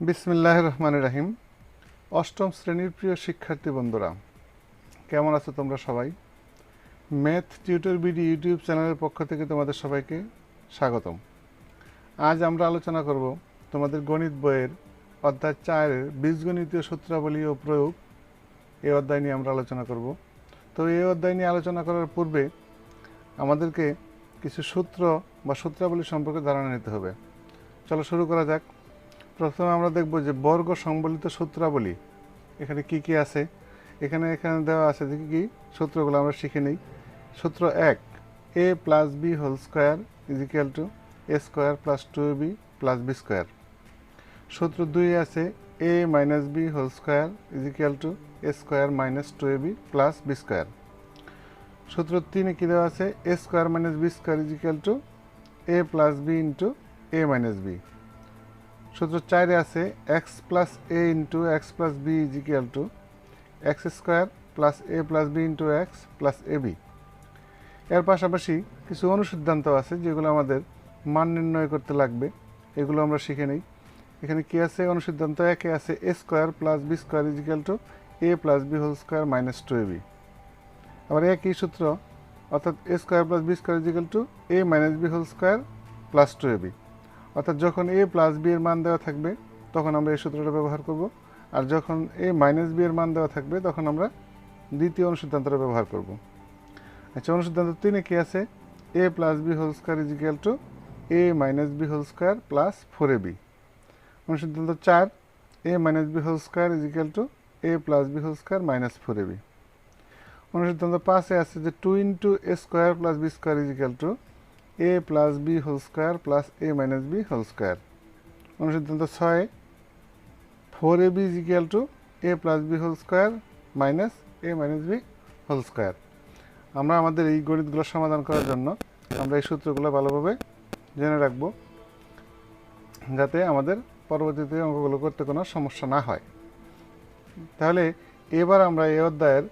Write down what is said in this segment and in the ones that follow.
বিসমিল্লাহির রহমানির রহিম। অষ্টম শ্রেণীর প্রিয় শিক্ষার্থী বন্ধুরা, কেমন আছো তোমরা সবাই? ম্যাথ টিউটর বিডি ইউটিউব চ্যানেলের পক্ষ থেকে তোমাদের সবাইকে স্বাগতম। আজ আমরা আলোচনা করব তোমাদের গণিত বইয়ের অধ্যায় 4-এর বীজগণিতীয় সূত্রাবলী ও প্রয়োগ। এই অধ্যায় নিয়ে আমরা আলোচনা করব। তো এই অধ্যায় নিয়ে আলোচনা করার পূর্বে আমাদেরকে কিছু সূত্র বা সূত্রাবলী সম্পর্কে ধারণা নিতে হবে। চলো শুরু করা যাক। প্রথমে আমরা দেখব যে বর্গ সংবলিত সূত্রাবলী এখানে কি কি আছে। এখানে দেওয়া আছে যে কি সূত্রগুলো আমরা শিখে নিই। সূত্র 1, a plus B whole square is equal to A square plus 2ab plus B square. সূত্র 2 আছে a minus B whole square is equal to A square minus 2ab plus B square. সূত্র 3 কি দেওয়া আছে A square minus B square is equal to A plus B into A minus B. সূত্র 4 আছে x plus A into X plus B is equal to x square plus A plus B into X plus A B. এর পাশাপাশি কিছু অনুসিদ্ধান্ত আছে যেগুলো আমাদের মান নির্ণয় করতে লাগবে, এগুলো আমরা শিখে নিই। এখানে কি আছে? অনুসিদ্ধান্ত 1 আছে A square plus B square is equal to A plus B whole square minus 2ab। আবার একই সূত্র অর্থাৎ A square plus B square is equal to A minus B whole square plus 2ab। অর্থাৎ যখন এ প্লাস বি এর মান দেওয়া থাকবে তখন আমরা এই সূত্রটা ব্যবহার করব, আর যখন এ মাইনাস বি এর মান দেওয়া থাকবে তখন আমরা দ্বিতীয় অনুসিদ্ধান্তটা ব্যবহার করব। আচ্ছা, অনুসিদ্ধান্ত 3 কি আছে A plus B whole square is equal to A minus B whole square plus 4ab। অনুসিদ্ধান্ত 4 A minus B whole square is equal to A plus B whole square minus 4ab। অনুসিদ্ধান্ত 5 আছে যে 2 into A square plus B square is equal to A plus B whole square plus A minus B whole square. অনুসিদ্ধান্ত 6 4ab is equal to A plus B whole square minus A minus B whole square. আমরা আমাদের এই গণিতগুলো সমাধান করার জন্য আমরা এই সূত্রগুলো ভালোভাবে জেনে রাখব, যাতে আমাদের পরবর্তীতে অঙ্কগুলো করতে কোনো সমস্যা না হয়। তাহলে এবার আমরা এই অধ্যায়ের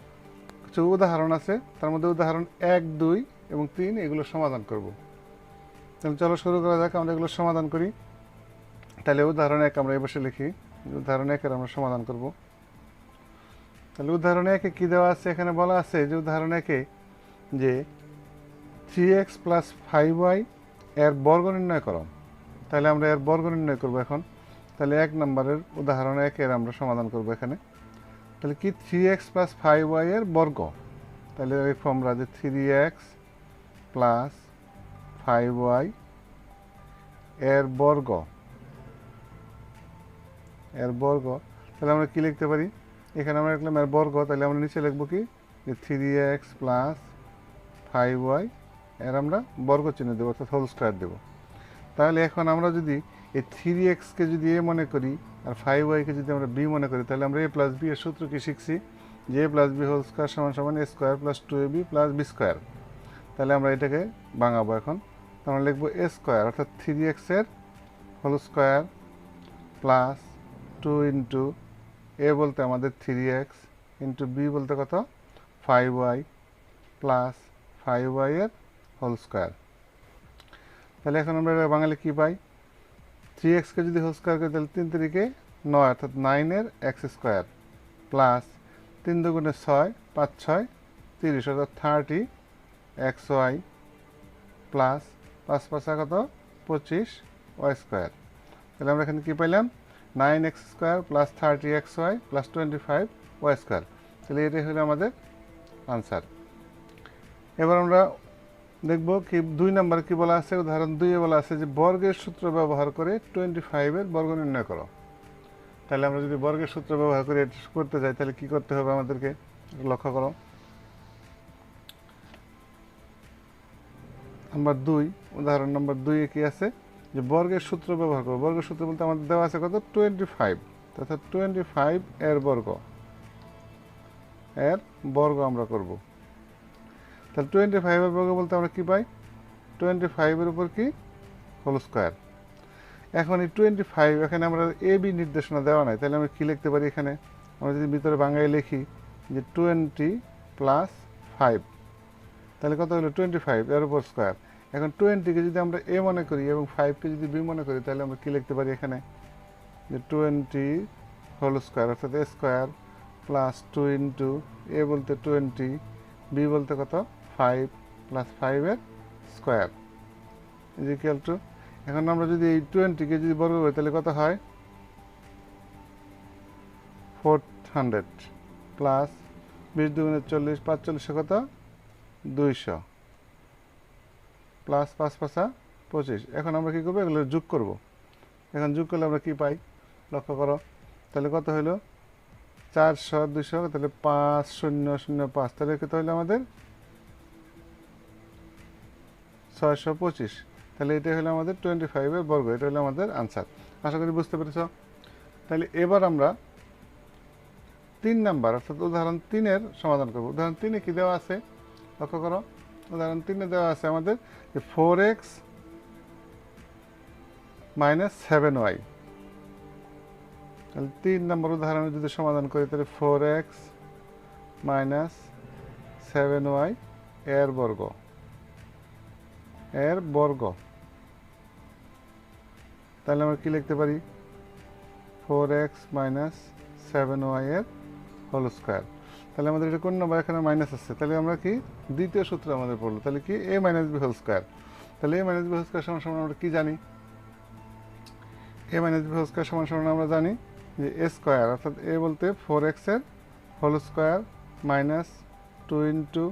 কিছু উদাহরণ আছে, তার মধ্যে উদাহরণ 1, 2 এবং 3 এগুলো সমাধান করব। তাহলে চলো শুরু করা যাক, আমরা এগুলো সমাধান করি। তাহলে উদাহরণ 1 আমরা এই বসে লিখি, উদাহরণ 1 এর আমরা সমাধান করব। তাহলে উদাহরণ 1 কি দেওয়া আছে? এখানে বলা আছে যে উদাহরণ 1 যে 3x প্লাস 5y এর বর্গ নির্ণয় করো। তাহলে আমরা এর বর্গ নির্ণয় করব এখন। তাহলে 1 নম্বরের উদাহরণ 1 এর আমরা সমাধান করব এখানে। তাহলে কি 3x প্লাস 5y এর বর্গ। তাহলে লিখব আমরা যে 3x প্লাস 5y এর বর্গ, তাহলে আমরা কি লিখতে পারি? এখানে আমরা লিখলাম এর বর্গ, তাহলে আমরা নিচে লিখব কি যে 3x প্লাস 5y এর আমরা বর্গ চিহ্ন দেবো, অর্থাৎ হোল স্কোয়ার দেবো। তাহলে এখন আমরা যদি এই 3xকে যদি এ মনে করি আর 5yকে যদি আমরা বি মনে করি, তাহলে আমরা এ প্লাস বি এর সূত্র কি শিখছি যে A plus B whole square সমান সমান A square plus 2ab plus B square. তাহলে আমরা এটাকে ভাঙাবো এখন। আমরা লিখবো এ স্কোয়ার অর্থাৎ 3x এর whole square plus 2 into A বলতে আমাদের 3x ইন্টু বি বলতে কত 5y প্লাস 5y এর হোল স্কোয়ার। তাহলে এখন আমরা বাঙালি কী পাই? 3xকে যদি হোল স্কোয়ার করি তাহলে 3 3 9 অর্থাৎ 9 এর এক্স স্কোয়ার প্লাস 3 2 6 5 6 30 অর্থাৎ 30 xy প্লাস 5 5 কত 25 y স্কোয়ার। তাহলে আমরা এখানে কী পাইলাম? 9x square plus 30xy plus 25 y square. তাহলে এটাই হলো আমাদের আনসার। এবার আমরা দেখব কি 2 নম্বরে কি বলা আছে। উদাহরণ 2 এ বলা আছে যে বর্গের সূত্র ব্যবহার করে 25 এর বর্গ নির্ণয় করো। তাহলে আমরা যদি বর্গের সূত্র ব্যবহার করে করতে চাই তাহলে কি করতে হবে আমাদেরকে লক্ষ্য করো। নাম্বার 2, উদাহরণ নাম্বার 2 এ কি আছে যে বর্গের সূত্র ব্যবহার করো। বর্গের সূত্র বলতে আমাদের দেওয়া আছে কত 25, অর্থাৎ 25 এর বর্গ আমরা করব। তাহলে 25 এর বর্গ বলতে আমরা কি পাই? 25 এর উপর কি হোল স্কোয়ার। এখন এই 25 এখানে আমরা এ বি নির্দেশনা দেওয়া নাই, তাহলে আমরা কি লিখতে পারি? এখানে আমরা যদি ভিতরে বাংলায় লিখি যে 20 প্লাস 5, তাহলে কত হলো 25 এর উপর স্কোয়ার। এখন 20কে যদি আমরা এ মনে করি এবং 5কে যদি বি মনে করি তাহলে আমরা কি লিখতে পারি? এখানে যে 20 হোল স্কোয়ার অর্থাৎ A square plus 2 into A বলতে 20, বি বলতে কত 5 প্লাস 5-এর স্কোয়ার ইজ ইকুয়াল টু, এখন আমরা যদি এই 20-কে যদি বর্গ করি তাহলে কত হয় 400 প্লাস 20 দুগুণে 40, 5 40 কত 200 প্লাস 5 5 25। এখন আমরা কী করবো, এগুলো যোগ করব। এখন যোগ করলে আমরা কী পাই লক্ষ্য করো, তাহলে কত হলো 400 200, তাহলে 5005, তাহলে কত হলো আমাদের 625। তাহলে এটা হলো আমাদের 25-এর বর্গ, এটা হলো আমাদের আনসার। আশা করি বুঝতে পেরেছ। তাহলে এবার আমরা 3 নাম্বার অর্থাৎ উদাহরণ 3-এর সমাধান করব। উদাহরণ 3-এ কী দেওয়া আছে লক্ষ্য করো, উদাহরণ 3-এ দেওয়া আছে আমাদের যে 4x মাইনাস 7y। তাহলে 3 নম্বর উদাহরণে যদি সমাধান করি তাহলে 4x মাইনাস 7y এর বর্গ, তাহলে আমরা কি লিখতে পারি 4x মাইনাস 7y এর হোল স্কোয়ার। তাহলে আমাদের এটা কোন নম্বর, এখানে মাইনাস আছে, তাহলে আমরা কি দ্বিতীয় সূত্র আমাদের পড়লো, তাহলে কি a minus B whole square. তাহলে a minus B whole square সমান সমান আমরা কি জানি, a minus B whole square সমান সমান আমরা জানি যে এ স্কোয়ার অর্থাৎ এ বলতে 4x এর whole square minus 2 into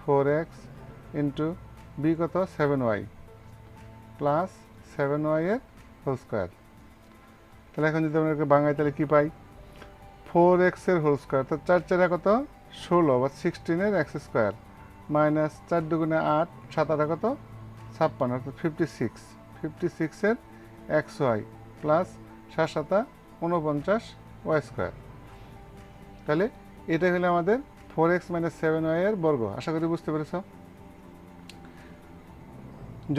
4x into B কত 7y প্লাস 7y এর হোল স্কোয়ার। তাহলে এখন যদি আমরা বাঙাই তাহলে কী পাই 4x এর হোল স্কোয়ার, তো 4 4 কত 16 বা 16-এর এক্স স্কোয়ার মাইনাস 4 দুগুণে 8 7 8 কত 56 অর্থাৎ 56-এর X Y plus 7 7 49 Y square. তাহলে এটা হলো আমাদের 4x মাইনাস 7y এর বর্গ। আশা করি বুঝতে পেরেছ।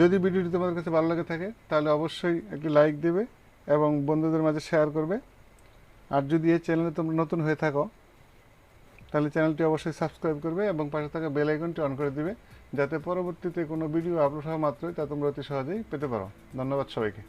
যদি ভিডিওটি তোমাদের কাছে ভালো লাগে থাকে তাহলে অবশ্যই একটি লাইক দেবে এবং বন্ধুদের মাঝে শেয়ার করবে। আর যদি এই চ্যানেলে তোমরা নতুন হয়ে থাকো তাহলে চ্যানেলটি অবশ্যই সাবস্ক্রাইব করবে এবং পাশে থাকা বেল আইকনটি অন করে দিবে, যাতে পরবর্তীতে কোনো ভিডিও আপলোড হওয়া মাত্রই তা তোমরা অতি সহজেই পেতে পারো। ধন্যবাদ সবাইকে।